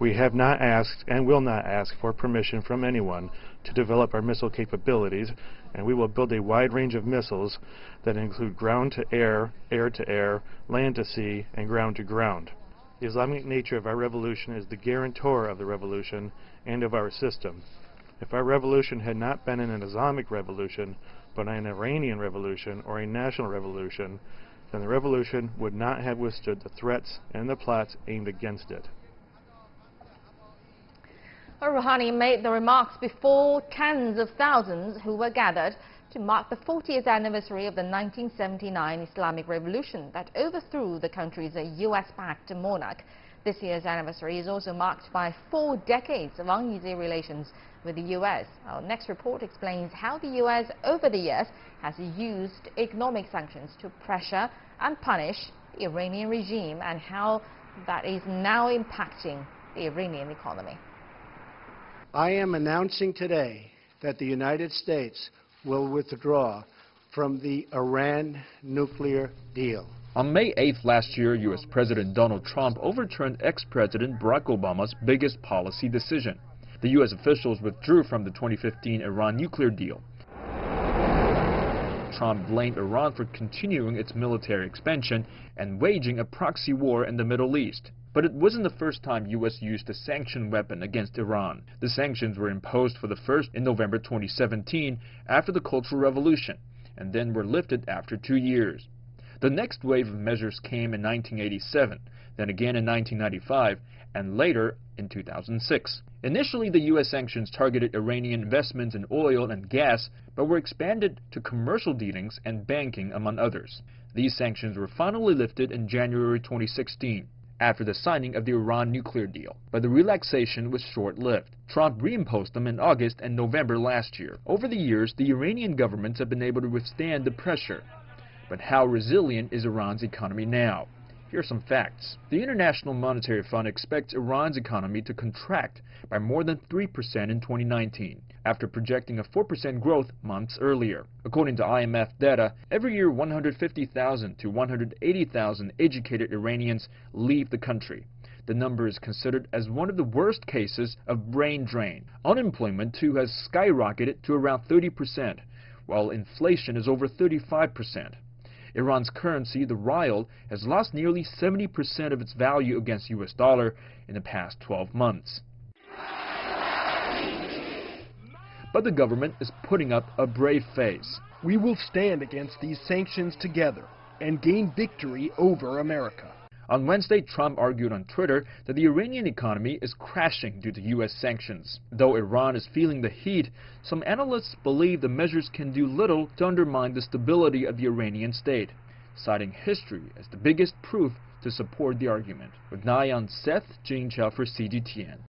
We have not asked and will not ask for permission from anyone to develop our missile capabilities, and we will build a wide range of missiles that include ground-to-air, air-to-air, land-to-sea, and ground-to-ground. The Islamic nature of our revolution is the guarantor of the revolution and of our system. If our revolution had not been an Islamic revolution, but an Iranian revolution or a national revolution, then the revolution would not have withstood the threats and the plots aimed against it. Rouhani made the remarks before tens of thousands who were gathered to mark the 40th anniversary of the 1979 Islamic Revolution that overthrew the country's US-backed monarch. This year's anniversary is also marked by 4 decades of uneasy relations with the US. Our next report explains how the US over the years has used economic sanctions to pressure and punish the Iranian regime and how that is now impacting the Iranian economy. I am announcing today that the United States will withdraw from the Iran nuclear deal. On May 8th last year, U.S. President Donald Trump overturned ex-President Barack Obama's biggest policy decision. The U.S. officials withdrew from the 2015 Iran nuclear deal. Trump blamed Iran for continuing its military expansion and waging a proxy war in the Middle East. But it wasn't the first time U.S. used a sanction weapon against Iran. The sanctions were imposed for the first in November 2017 after the Cultural Revolution, and then were lifted after 2 years. The next wave of measures came in 1987, then again in 1995, and later in 2006. Initially, the U.S. sanctions targeted Iranian investments in oil and gas, but were expanded to commercial dealings and banking, among others. These sanctions were finally lifted in January 2016. After the signing of the Iran nuclear deal, but the relaxation was short-lived. Trump reimposed them in August and November last year. Over the years, the Iranian governments have been able to withstand the pressure. But how resilient is Iran's economy now? Here are some facts. The International Monetary Fund expects Iran's economy to contract by more than 3% in 2019, after projecting a 4% growth months earlier. According to IMF data, every year 150,000 to 180,000 educated Iranians leave the country. The number is considered as one of the worst cases of brain drain. Unemployment, too, has skyrocketed to around 30%, while inflation is over 35%. Iran's currency, the rial, has lost nearly 70% of its value against US dollar in the past 12 months. But the government is putting up a brave face. We will stand against these sanctions together and gain victory over America. On Wednesday, Trump argued on Twitter that the Iranian economy is crashing due to U.S. sanctions. Though Iran is feeling the heat, some analysts believe the measures can do little to undermine the stability of the Iranian state, citing history as the biggest proof to support the argument. With Nayan Seth, Jing Chao for CGTN.